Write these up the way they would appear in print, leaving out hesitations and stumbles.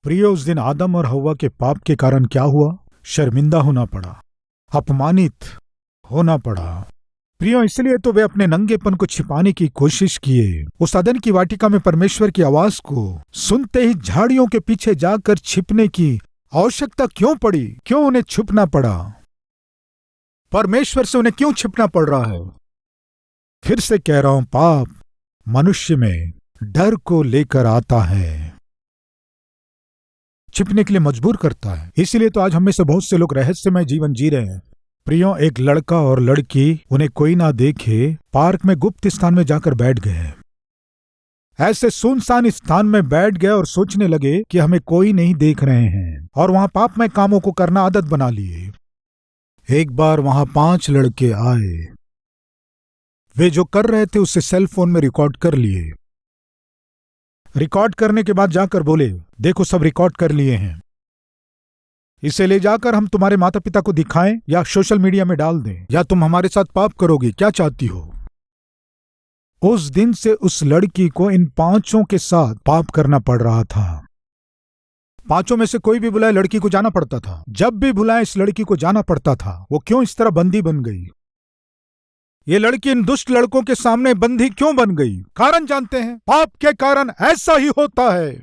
प्रिय, उस दिन आदम और हव्वा के पाप के कारण क्या हुआ? शर्मिंदा होना पड़ा, अपमानित होना पड़ा। प्रियो, इसलिए तो वे अपने नंगेपन को छिपाने की कोशिश किए। उस अदन की वाटिका में परमेश्वर की आवाज को सुनते ही झाड़ियों के पीछे जाकर छिपने की आवश्यकता क्यों पड़ी? क्यों उन्हें छुपना पड़ा? परमेश्वर से उन्हें क्यों छिपना पड़ रहा है? फिर से कह रहा हूं, पाप मनुष्य में डर को लेकर आता है, छिपने के लिए मजबूर करता है। इसीलिए तो आज हम में से बहुत से लोग रहस्यमय जीवन जी रहे हैं। प्रियो, एक लड़का और लड़की उन्हें कोई ना देखे पार्क में गुप्त स्थान में जाकर बैठ गए। ऐसे सुनसान स्थान में बैठ गए और सोचने लगे कि हमें कोई नहीं देख रहे हैं, और वहां पापमय कामों को करना आदत बना लिए। एक बार वहां 5 लड़के आए। वे जो कर रहे थे उसे सेल फोन में रिकॉर्ड कर लिए। रिकॉर्ड करने के बाद जाकर बोले, देखो सब रिकॉर्ड कर लिए हैं, इसे ले जाकर हम तुम्हारे माता पिता को दिखाएं या सोशल मीडिया में डाल दें, या तुम हमारे साथ पाप करोगी, क्या चाहती हो? उस दिन से उस लड़की को इन 5 के साथ पाप करना पड़ रहा था। 5 में से कोई भी बुलाए लड़की को जाना पड़ता था। जब भी बुलाए इस लड़की को जाना पड़ता था। वो क्यों इस तरह बंदी बन गई? ये लड़की इन दुष्ट लड़कों के सामने बंदी क्यों बन गई? कारण जानते हैं, पाप के कारण ऐसा ही होता है।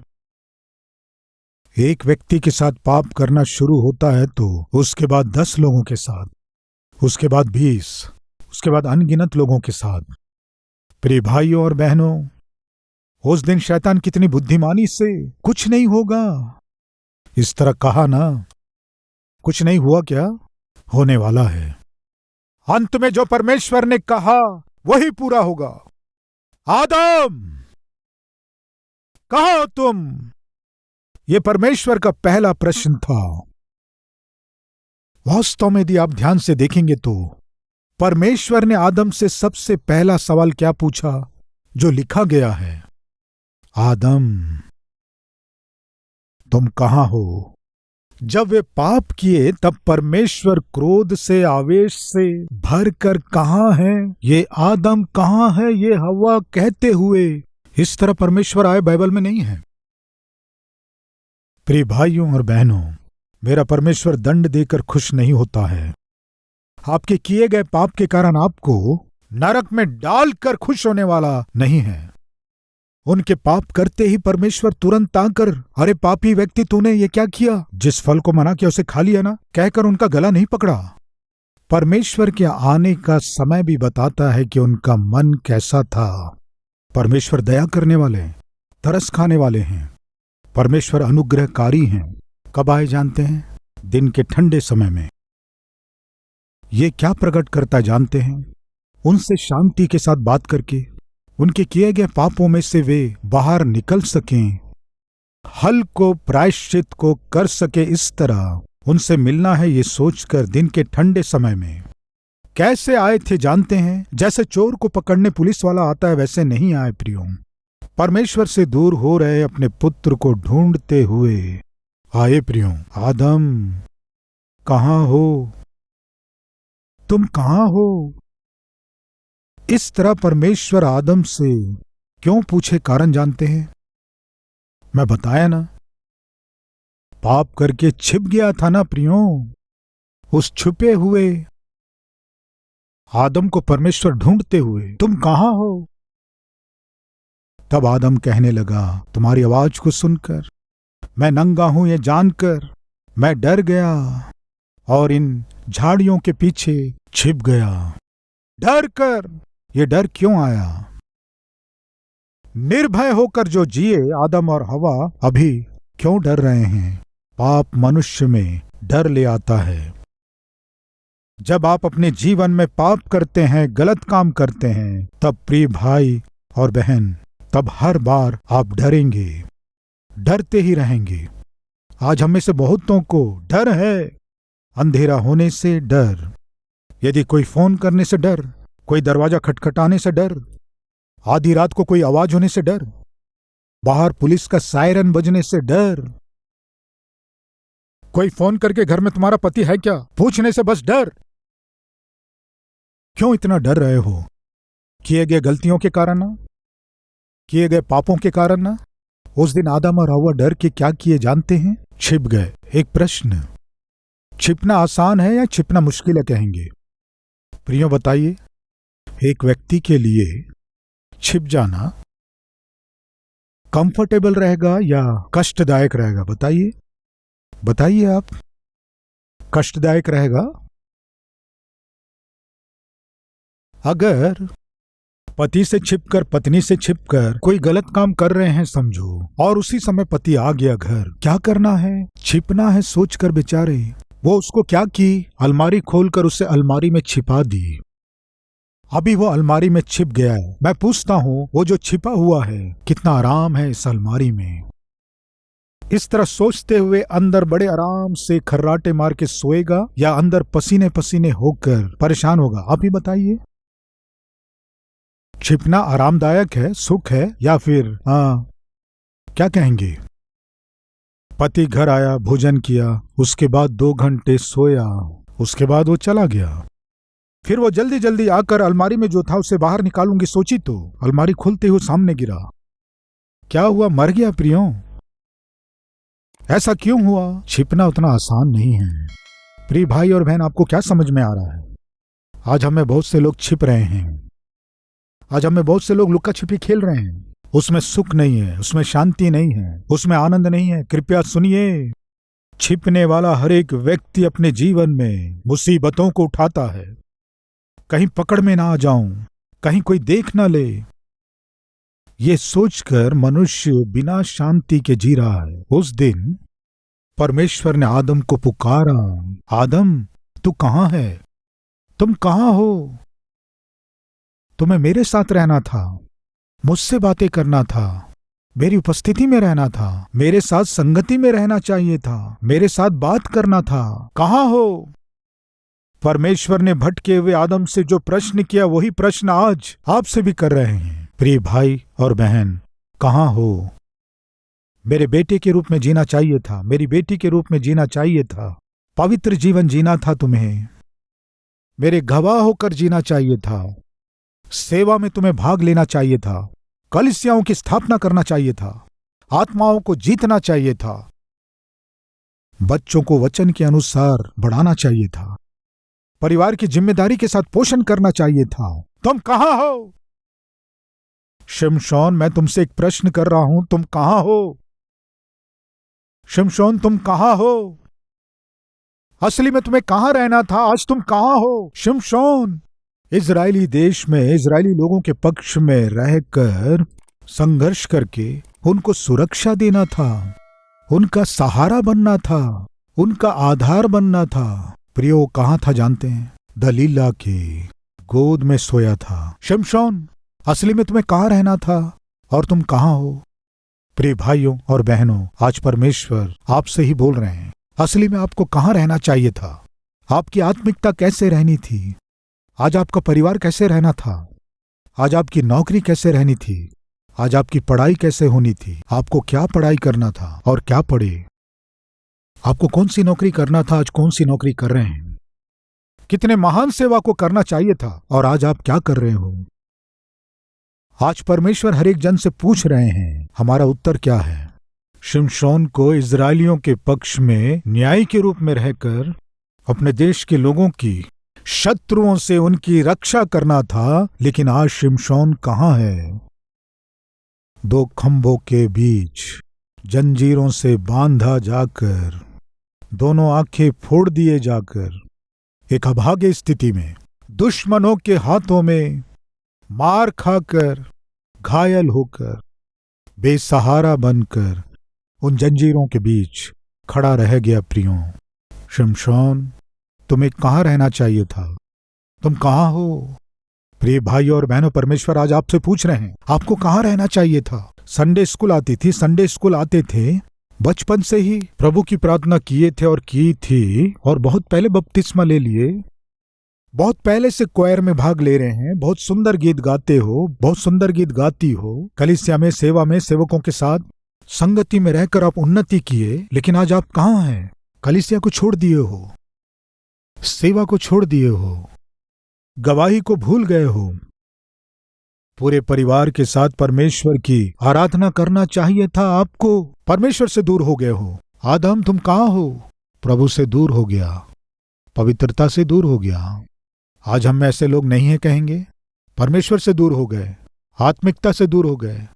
एक व्यक्ति के साथ पाप करना शुरू होता है तो उसके बाद 10 लोगों के साथ, उसके बाद 20, उसके बाद अनगिनत लोगों के साथ। प्रिय भाइयों और बहनों, उस दिन शैतान कितनी बुद्धिमानी से, कुछ नहीं होगा इस तरह कहा ना, कुछ नहीं हुआ, क्या होने वाला है? अंत में जो परमेश्वर ने कहा वही पूरा होगा। आदम, कहाँ हो तुम? यह परमेश्वर का पहला प्रश्न था। वास्तव में यदि आप ध्यान से देखेंगे तो परमेश्वर ने आदम से सबसे पहला सवाल क्या पूछा जो लिखा गया है? आदम, तुम कहां हो? जब वे पाप किए तब परमेश्वर क्रोध से, आवेश से भरकर कहां है ये आदम, कहां है ये हव्वा कहते हुए इस तरह परमेश्वर आए बाइबल में नहीं है। प्रिय भाइयों और बहनों, मेरा परमेश्वर दंड देकर खुश नहीं होता है। आपके किए गए पाप के कारण आपको नरक में डालकर खुश होने वाला नहीं है। उनके पाप करते ही परमेश्वर तुरंत आकर, अरे पापी व्यक्ति, तूने ये क्या किया? जिस फल को मना किया उसे खा लिया ना, कहकर उनका गला नहीं पकड़ा। परमेश्वर के आने का समय भी बताता है कि उनका मन कैसा था। परमेश्वर दया करने वाले, तरस खाने वाले हैं। परमेश्वर अनुग्रहकारी हैं। कब आए जानते हैं? दिन के ठंडे समय में। ये क्या प्रकट करता जानते हैं? उनसे शांति के साथ बात करके उनके किए गए पापों में से वे बाहर निकल सकें, हल को, प्रायश्चित को कर सके। इस तरह उनसे मिलना है ये सोचकर दिन के ठंडे समय में। कैसे आए थे जानते हैं? जैसे चोर को पकड़ने पुलिस वाला आता है वैसे नहीं आए प्रियो। परमेश्वर से दूर हो रहे अपने पुत्र को ढूंढते हुए आए प्रियो। आदम, कहां हो? तुम कहां हो? इस तरह परमेश्वर आदम से क्यों पूछे? कारण जानते हैं? मैं बताया ना, पाप करके छिप गया था ना प्रियो। उस छुपे हुए आदम को परमेश्वर ढूंढते हुए, तुम कहां हो? तब आदम कहने लगा, तुम्हारी आवाज को सुनकर, मैं नंगा हूं ये जानकर मैं डर गया और इन झाड़ियों के पीछे छिप गया। डर कर, ये डर क्यों आया? निर्भय होकर जो जिए आदम और हवा अभी क्यों डर रहे हैं? पाप मनुष्य में डर ले आता है। जब आप अपने जीवन में पाप करते हैं, गलत काम करते हैं, तब प्रिय भाई और बहन, तब हर बार आप डरेंगे, डरते ही रहेंगे। आज हम में से बहुतों को डर है। अंधेरा होने से डर, यदि कोई फोन करने से डर, कोई दरवाजा खटखटाने से डर, आधी रात को कोई आवाज होने से डर, बाहर पुलिस का सायरन बजने से डर, कोई फोन करके घर में तुम्हारा पति है क्या पूछने से बस डर। क्यों इतना डर रहे हो? किए गए गलतियों के कारण ना, किए गए पापों के कारण ना, उस दिन आदम और हव्वा डर के क्या किए जानते हैं? छिप गए। एक प्रश्न, छिपना आसान है या छिपना मुश्किल है कहेंगे? प्रियो बताइए, एक व्यक्ति के लिए छिप जाना कंफर्टेबल रहेगा या कष्टदायक रहेगा? बताइए, बताइए आप। कष्टदायक रहेगा। अगर पति से छिपकर, पत्नी से छिपकर कोई गलत काम कर रहे हैं समझो, और उसी समय पति आ गया घर, क्या करना है? छिपना है सोचकर बेचारे। वो उसको क्या की, अलमारी खोलकर उसे अलमारी में छिपा दी। अभी वो अलमारी में छिप गया है। मैं पूछता हूं, वो जो छिपा हुआ है कितना आराम है इस अलमारी में। इस तरह सोचते हुए अंदर बड़े आराम से खर्राटे मार के सोएगा या अंदर पसीने पसीने होकर परेशान होगा? आप ही बताइए। छिपना आरामदायक है, सुख है, या फिर क्या कहेंगे? पति घर आया, भोजन किया, उसके बाद 2 घंटे सोया, उसके बाद वो चला गया। फिर वो जल्दी जल्दी आकर अलमारी में जो था उसे बाहर निकालूंगी सोची तो अलमारी खुलते हुए सामने गिरा। क्या हुआ? मर गया प्रियो। ऐसा क्यों हुआ? छिपना उतना आसान नहीं है। प्रिय भाई और बहन, आपको क्या समझ में आ रहा है? आज हमें बहुत से लोग छिप रहे हैं। आज हमें बहुत से लोग लुका छिपी खेल रहे हैं। उसमें सुख नहीं है, उसमें शांति नहीं है, उसमें आनंद नहीं है। कृपया सुनिए, छिपने वाला हर एक व्यक्ति अपने जीवन में मुसीबतों को उठाता है। कहीं पकड़ में ना आ जाऊं, कहीं कोई देख ना ले, ये सोचकर मनुष्य बिना शांति के जी रहा है। उस दिन परमेश्वर ने आदम को पुकारा, आदम तू कहां है? तुम कहां हो? तुम्हें मेरे साथ रहना था, मुझसे बातें करना था, मेरी उपस्थिति में रहना था, मेरे साथ संगति में रहना चाहिए था, मेरे साथ बात करना था। कहां हो? परमेश्वर ने भटके हुए आदम से जो प्रश्न किया वही प्रश्न आज आपसे भी कर रहे हैं। प्रिय भाई और बहन, कहां हो? मेरे बेटे के रूप में जीना चाहिए था, मेरी बेटी के रूप में जीना चाहिए था, पवित्र जीवन जीना था तुम्हें, मेरे गवाह होकर जीना चाहिए था, सेवा में तुम्हें भाग लेना चाहिए था, कलीसियाओं की स्थापना करना चाहिए था, आत्माओं को जीतना चाहिए था, बच्चों को वचन के अनुसार बढ़ाना चाहिए था, परिवार की जिम्मेदारी के साथ पोषण करना चाहिए था। तुम कहां हो? शिमशोन, मैं तुमसे एक प्रश्न कर रहा हूं, तुम कहां हो? शिमशोन, तुम कहां हो? असली में तुम्हें कहां रहना था? आज तुम कहां हो? शिमशोन, इजरायली देश में इजरायली लोगों के पक्ष में रहकर संघर्ष करके उनको सुरक्षा देना था, उनका सहारा बनना था, उनका आधार बनना था। प्रियो कहां था जानते हैं? दलीला की गोद में सोया था। शिमशोन, असली में तुम्हें कहां रहना था और तुम कहां हो? प्रिय भाइयों और बहनों, आज परमेश्वर आपसे ही बोल रहे हैं। असली में आपको कहां रहना चाहिए था? आपकी आत्मिकता कैसे रहनी थी? आज आपका परिवार कैसे रहना था? आज आपकी नौकरी कैसे रहनी थी? आज आपकी पढ़ाई कैसे होनी थी? आपको क्या पढ़ाई करना था और क्या पढ़े? आपको कौन सी नौकरी करना था, आज कौन सी नौकरी कर रहे हैं? कितने महान सेवा को करना चाहिए था और आज आप क्या कर रहे हो? आज परमेश्वर हर एक जन से पूछ रहे हैं, हमारा उत्तर क्या है? शिमशोन को इजरायलियों के पक्ष में न्यायी के रूप में रहकर अपने देश के लोगों की शत्रुओं से उनकी रक्षा करना था, लेकिन आज शिमशोन कहां है? 2 खंभों के बीच जंजीरों से बांधा जाकर, दोनों आंखें फोड़ दिए जाकर, एक अभागे स्थिति में, दुश्मनों के हाथों में मार खाकर, घायल होकर, बेसहारा बनकर उन जंजीरों के बीच खड़ा रह गया। प्रियो, शिमशोन, तुम्हें कहां रहना चाहिए था? तुम कहां हो? प्रिय भाई और बहनों, परमेश्वर आज आपसे पूछ रहे हैं, आपको कहां रहना चाहिए था? संडे स्कूल आती थी, संडे स्कूल आते थे, बचपन से ही प्रभु की प्रार्थना किए थे और की थी, और बहुत पहले बपतिस्मा ले लिए, बहुत पहले से क्वायर में भाग ले रहे हैं, बहुत सुंदर गीत गाते हो, बहुत सुंदर गीत गाती हो, कलीसिया में सेवा में सेवकों के साथ संगति में रहकर आप उन्नति किए, लेकिन आज आप कहां हैं? कलीसिया को छोड़ दिए हो, सेवा को छोड़ दिए हो, गवाही को भूल गए हो। पूरे परिवार के साथ परमेश्वर की आराधना करना चाहिए था आपको। परमेश्वर से दूर हो गए हो। आदम तुम कहाँ हो? प्रभु से दूर हो गया, पवित्रता से दूर हो गया। आज हम में ऐसे लोग नहीं हैं कहेंगे। परमेश्वर से दूर हो गए, आत्मिकता से दूर हो गए,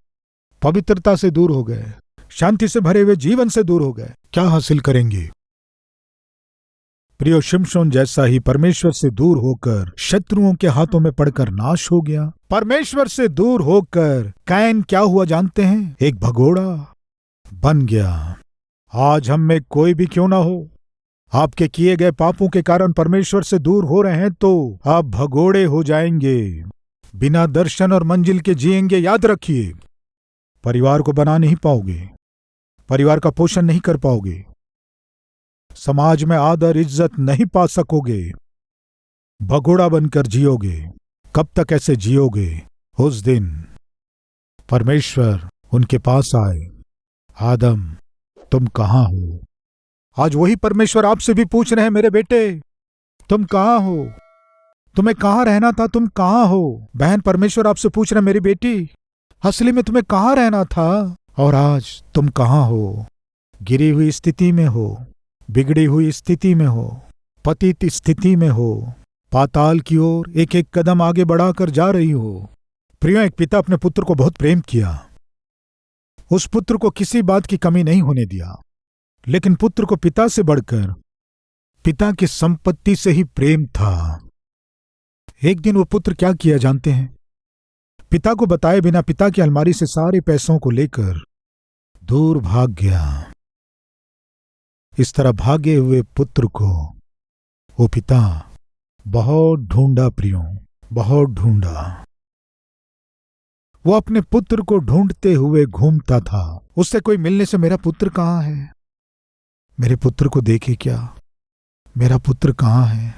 पवित्रता से दूर हो गए, शांति से भरे हुए जीवन से दूर हो गए। क्या हासिल करेंगे? प्रियो, शिमशोन जैसा ही परमेश्वर से दूर होकर शत्रुओं के हाथों में पड़कर नाश हो गया। परमेश्वर से दूर होकर कैन क्या हुआ जानते हैं? एक भगोड़ा बन गया। आज हम में कोई भी क्यों ना हो, आपके किए गए पापों के कारण परमेश्वर से दूर हो रहे हैं तो आप भगोड़े हो जाएंगे, बिना दर्शन और मंजिल के जिएंगे। याद रखिए, परिवार को बना नहीं पाओगे, परिवार का पोषण नहीं कर पाओगे, समाज में आदर इज्जत नहीं पा सकोगे, भगोड़ा बनकर जियोगे। कब तक ऐसे जियोगे? उस दिन परमेश्वर उनके पास आए, आदम तुम कहाँ हो? आज वही परमेश्वर आपसे भी पूछ रहे हैं, मेरे बेटे तुम कहाँ हो? तुम्हें कहाँ रहना था? तुम कहाँ हो? बहन, परमेश्वर आपसे पूछ रहे हैं, मेरी बेटी असली में तुम्हें कहाँ रहना था और आज तुम कहाँ हो? गिरी हुई स्थिति में हो, बिगड़ी हुई स्थिति में हो, पतित स्थिति में हो, पाताल की ओर एक एक कदम आगे बढ़ाकर जा रही हो। प्रियो, एक पिता अपने पुत्र को बहुत प्रेम किया। उस पुत्र को किसी बात की कमी नहीं होने दिया, लेकिन पुत्र को पिता से बढ़कर पिता की संपत्ति से ही प्रेम था। एक दिन वो पुत्र क्या किया जानते हैं? पिता को बताए बिना पिता की अलमारी से सारे पैसों को लेकर दूर भाग गया। इस तरह भागे हुए पुत्र को वो पिता बहुत ढूंढा। प्रियो, बहुत ढूंढा। वो अपने पुत्र को ढूंढते हुए घूमता था। उससे कोई मिलने से मेरा पुत्र कहाँ है, मेरे पुत्र को देखे क्या, मेरा पुत्र कहाँ है,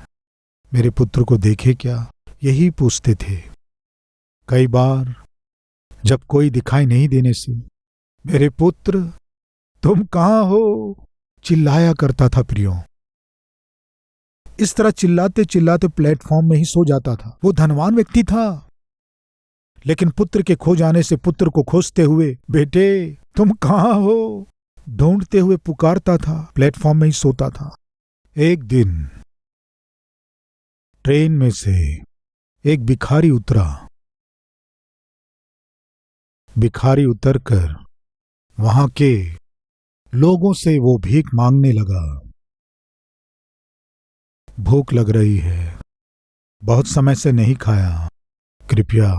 मेरे पुत्र को देखे क्या, यही पूछते थे। कई बार जब कोई दिखाई नहीं देने से मेरे पुत्र तुम कहाँ हो चिल्लाया करता था। प्रियो, इस तरह चिल्लाते चिल्लाते प्लेटफॉर्म में ही सो जाता था। वो धनवान व्यक्ति था, लेकिन पुत्र के खो जाने से पुत्र को खोजते हुए बेटे तुम कहाँ हो ढूंढते हुए पुकारता था, प्लेटफॉर्म में ही सोता था। एक दिन ट्रेन में से एक भिखारी उतरा। भिखारी उतरकर वहां के लोगों से वो भीख मांगने लगा। भूख लग रही है, बहुत समय से नहीं खाया, कृपया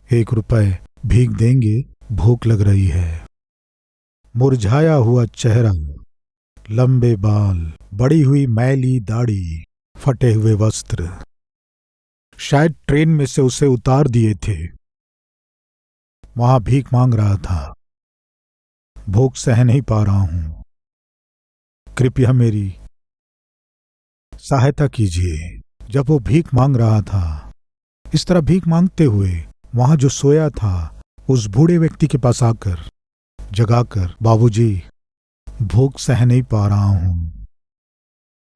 1 रुपए भीख देंगे, भूख लग रही है। मुरझाया हुआ चेहरा, लंबे बाल, बड़ी हुई मैली दाढ़ी, फटे हुए वस्त्र, शायद ट्रेन में से उसे उतार दिए थे। वहां भीख मांग रहा था। भूख सह नहीं पा रहा हूं, कृपया मेरी सहायता कीजिए। जब वो भीख मांग रहा था, इस तरह भीख मांगते हुए वहां जो सोया था उस बूढ़े व्यक्ति के पास आकर जगाकर, बाबूजी भूख सह नहीं पा रहा हूं,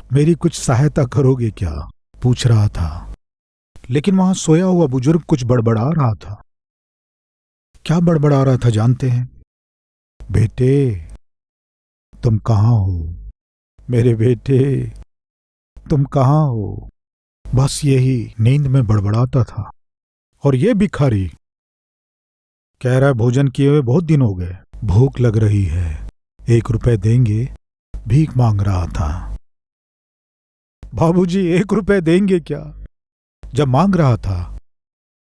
मेरी कुछ सहायता करोगे क्या, पूछ रहा था। लेकिन वहां सोया हुआ बुजुर्ग कुछ बड़बड़ा रहा था। क्या बड़बड़ा रहा था जानते हैं? बेटे तुम कहाँ हो, मेरे बेटे तुम कहाँ हो, बस यही नींद में बड़बड़ाता था। और ये भिखारी कह रहा है भोजन किए हुए बहुत दिन हो गए, भूख लग रही है, 1 रुपए देंगे, भीख मांग रहा था। बाबूजी 1 रुपए देंगे क्या? जब मांग रहा था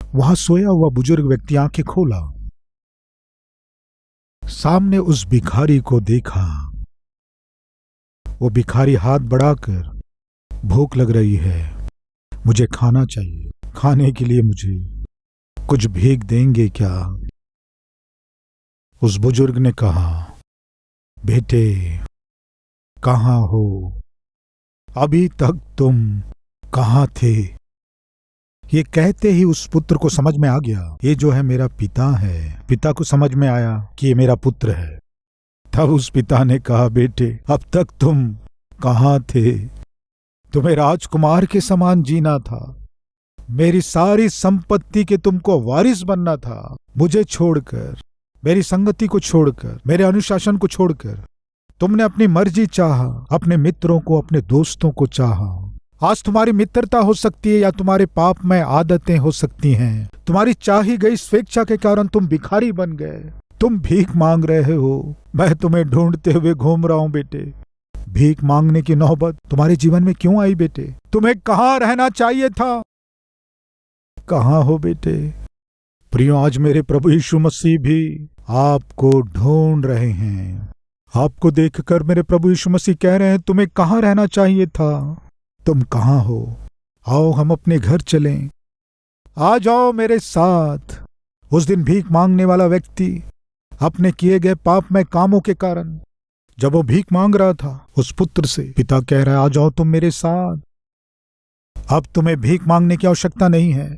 वहां सोया हुआ बुजुर्ग व्यक्ति आंखें खोला, सामने उस भिखारी को देखा। वो भिखारी हाथ बढ़ाकर, भूख लग रही है, मुझे खाना चाहिए, खाने के लिए मुझे कुछ भीख देंगे क्या? उस बुजुर्ग ने कहा, बेटे कहाँ हो, अभी तक तुम कहाँ थे? ये कहते ही उस पुत्र को समझ में आ गया, ये जो है मेरा पिता है। पिता को समझ में आया कि ये मेरा पुत्र है। तब उस पिता ने कहा, बेटे अब तक तुम कहाँ थे? तुम्हें राजकुमार के समान जीना था, मेरी सारी संपत्ति के तुमको वारिस बनना था, मुझे छोड़कर, मेरी संगति को छोड़कर, मेरे अनुशासन को छोड़कर तुमने अपनी मर्जी चाहा, अपने मित्रों को, अपने दोस्तों को चाहा। आज तुम्हारी मित्रता हो सकती है या तुम्हारे पाप में आदतें हो सकती हैं। तुम्हारी चाही गई स्वेच्छा के कारण तुम भिखारी बन गए, तुम भीख मांग रहे हो। मैं तुम्हें ढूंढते हुए घूम रहा हूं बेटे। भीख मांगने की नौबत तुम्हारे जीवन में क्यों आई बेटे? तुम्हें कहां रहना चाहिए था? कहां हो बेटे? प्रियो, आज मेरे प्रभु यीशु मसीह भी आपको ढूंढ रहे हैं। आपको देखकर मेरे प्रभु यीशु मसीह कह रहे हैं, तुम्हें कहां रहना चाहिए था? तुम कहां हो? आओ हम अपने घर चलें। आ जाओ मेरे साथ। उस दिन भीख मांगने वाला व्यक्ति अपने किए गए पापमय कामों के कारण जब वो भीख मांग रहा था, उस पुत्र से पिता कह रहा है, आ जाओ तुम मेरे साथ। अब तुम्हें भीख मांगने की आवश्यकता नहीं है।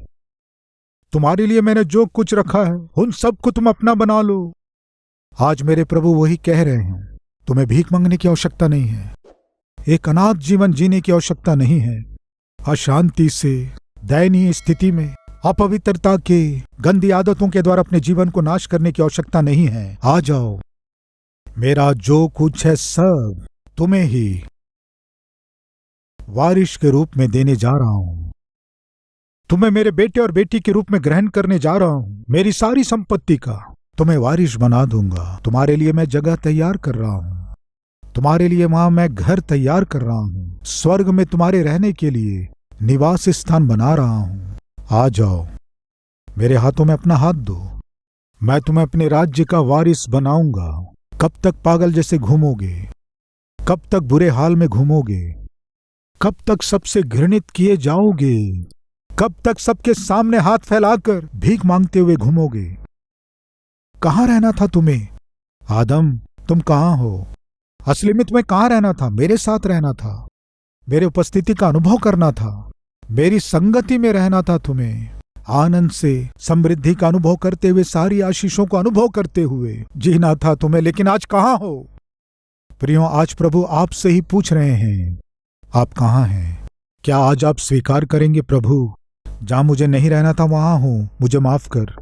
तुम्हारे लिए मैंने जो कुछ रखा है उन सबको तुम अपना बना लो। आज मेरे प्रभु वही कह रहे हैं, तुम्हें भीख मांगने की आवश्यकता नहीं है। एक अनाथ जीवन जीने की आवश्यकता नहीं है। अशांति से, दयनीय स्थिति में, अपवित्रता के, गंदी आदतों के द्वारा अपने जीवन को नाश करने की आवश्यकता नहीं है। आ जाओ, मेरा जो कुछ है सब तुम्हें ही वारिस के रूप में देने जा रहा हूं। तुम्हें मेरे बेटे और बेटी के रूप में ग्रहण करने जा रहा हूं। मेरी सारी संपत्ति का तुम्हें वारिस बना दूंगा। तुम्हारे लिए मैं जगह तैयार कर रहा हूं। तुम्हारे लिए वहां मैं घर तैयार कर रहा हूं। स्वर्ग में तुम्हारे रहने के लिए निवास स्थान बना रहा हूं। आ जाओ, मेरे हाथों में अपना हाथ दो। मैं तुम्हें अपने राज्य का वारिस बनाऊंगा। कब तक पागल जैसे घूमोगे? कब तक बुरे हाल में घूमोगे? कब तक सबसे घृणित किए जाओगे? कब तक सबके सामने हाथ फैलाकर भीख मांगते हुए घूमोगे? कहां रहना था तुम्हें? आदम, तुम कहां हो? असली में तुम्हें कहां रहना था? मेरे साथ रहना था। मेरे उपस्थिति का अनुभव करना था। मेरी संगति में रहना था। तुम्हें आनंद से समृद्धि का अनुभव करते हुए, सारी आशीषों को अनुभव करते हुए जीना था तुम्हें। लेकिन आज कहां हो? प्रियो, आज प्रभु आपसे ही पूछ रहे हैं, आप कहां हैं? क्या आज आप स्वीकार करेंगे, प्रभु जहां मुझे नहीं रहना था वहां हूं, मुझे माफ कर।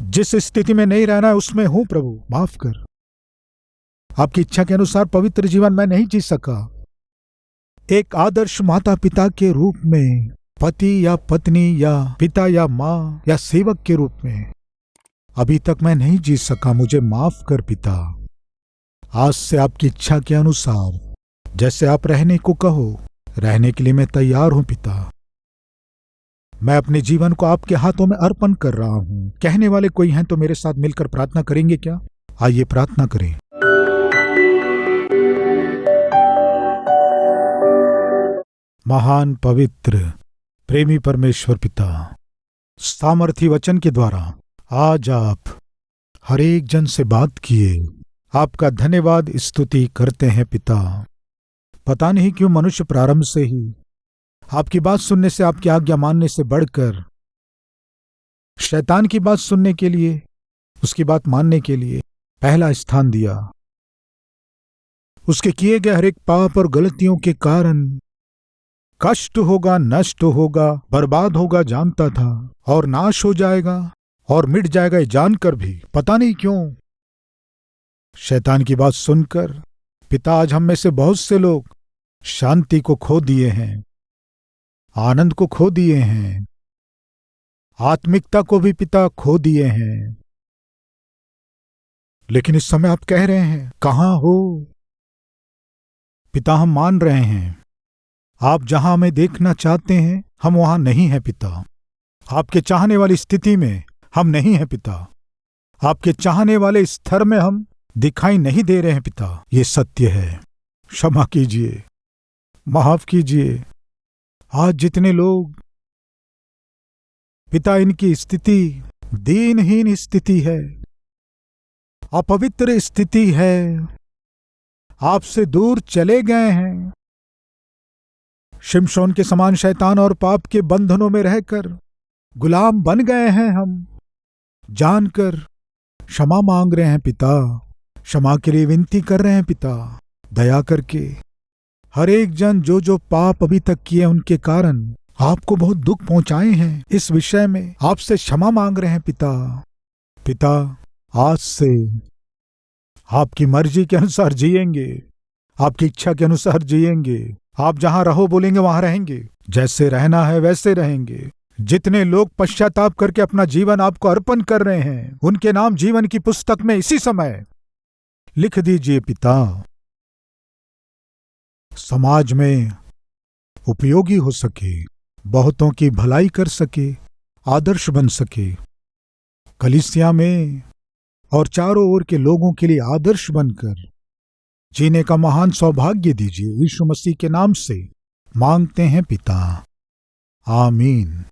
जिस स्थिति में नहीं रहना है उसमें हूं प्रभु, माफ कर। आपकी इच्छा के अनुसार पवित्र जीवन मैं नहीं जी सका। एक आदर्श माता पिता के रूप में, पति या पत्नी या पिता या माँ या सेवक के रूप में अभी तक मैं नहीं जी सका। मुझे माफ कर पिता। आज से आपकी इच्छा के अनुसार जैसे आप रहने को कहो, रहने के लिए मैं तैयार हूं पिता। मैं अपने जीवन को आपके हाथों में अर्पण कर रहा हूं। कहने वाले कोई हैं तो मेरे साथ मिलकर प्रार्थना करेंगे क्या? आइए प्रार्थना करें। महान, पवित्र, प्रेमी परमेश्वर पिता, सामर्थी वचन के द्वारा आज आप हर एक जन से बात किए। आपका धन्यवाद स्तुति करते हैं पिता। पता नहीं क्यों मनुष्य प्रारंभ से ही आपकी बात सुनने से, आपकी आज्ञा मानने से बढ़कर शैतान की बात सुनने के लिए, उसकी बात मानने के लिए पहला स्थान दिया। उसके किए गए हर एक पाप और गलतियों के कारण कष्ट होगा, नष्ट होगा, बर्बाद होगा जानता था, और नाश हो जाएगा और मिट जाएगा ये जानकर भी पता नहीं क्यों शैतान की बात सुनकर पिता, आज हम में से बहुत से लोग शांति को खो दिए हैं, आनंद को खो दिए हैं, आत्मिकता को भी पिता खो दिए हैं। लेकिन इस समय आप कह रहे हैं, कहां हो पिता? हम मान रहे हैं, आप जहां हमें देखना चाहते हैं हम वहां नहीं हैं पिता। आपके चाहने वाली स्थिति में हम नहीं हैं पिता। आपके चाहने वाले स्तर में हम दिखाई नहीं दे रहे हैं पिता। ये सत्य है। क्षमा कीजिए, माफ कीजिए। आज जितने लोग पिता, इनकी स्थिति दीनहीन स्थिति है, अपवित्र स्थिति है, आपसे दूर चले गए हैं। शिमशोन के समान शैतान और पाप के बंधनों में रहकर गुलाम बन गए हैं। हम जानकर क्षमा मांग रहे हैं पिता। क्षमा के लिए विनती कर रहे हैं पिता। दया करके हर एक जन जो जो पाप अभी तक किए उनके कारण आपको बहुत दुख पहुंचाए हैं, इस विषय में आपसे क्षमा मांग रहे हैं पिता। पिता, आज से आपकी मर्जी के अनुसार जिएंगे, आपकी इच्छा के अनुसार जिएंगे। आप जहां रहो बोलेंगे वहां रहेंगे, जैसे रहना है वैसे रहेंगे। जितने लोग पश्चाताप करके अपना जीवन आपको अर्पण कर रहे हैं, उनके नाम जीवन की पुस्तक में इसी समय लिख दीजिए पिता। समाज में उपयोगी हो सके, बहुतों की भलाई कर सके, आदर्श बन सके, कलीसिया में और चारों ओर के लोगों के लिए आदर्श बनकर जीने का महान सौभाग्य दीजिए। यीशु मसीह के नाम से मांगते हैं पिता, आमीन।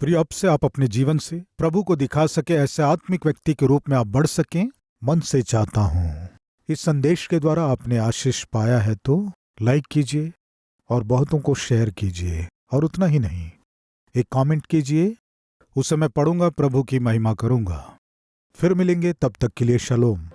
प्रिय, अब से आप अपने जीवन से प्रभु को दिखा सके ऐसे आत्मिक व्यक्ति के रूप में आप बढ़ सकें, मन से चाहता हूं। इस संदेश के द्वारा आपने आशीष पाया है तो लाइक कीजिए और बहुतों को शेयर कीजिए, और उतना ही नहीं, एक कमेंट कीजिए, उसे मैं पढ़ूंगा, प्रभु की महिमा करूंगा। फिर मिलेंगे, तब तक के लिए शलोम।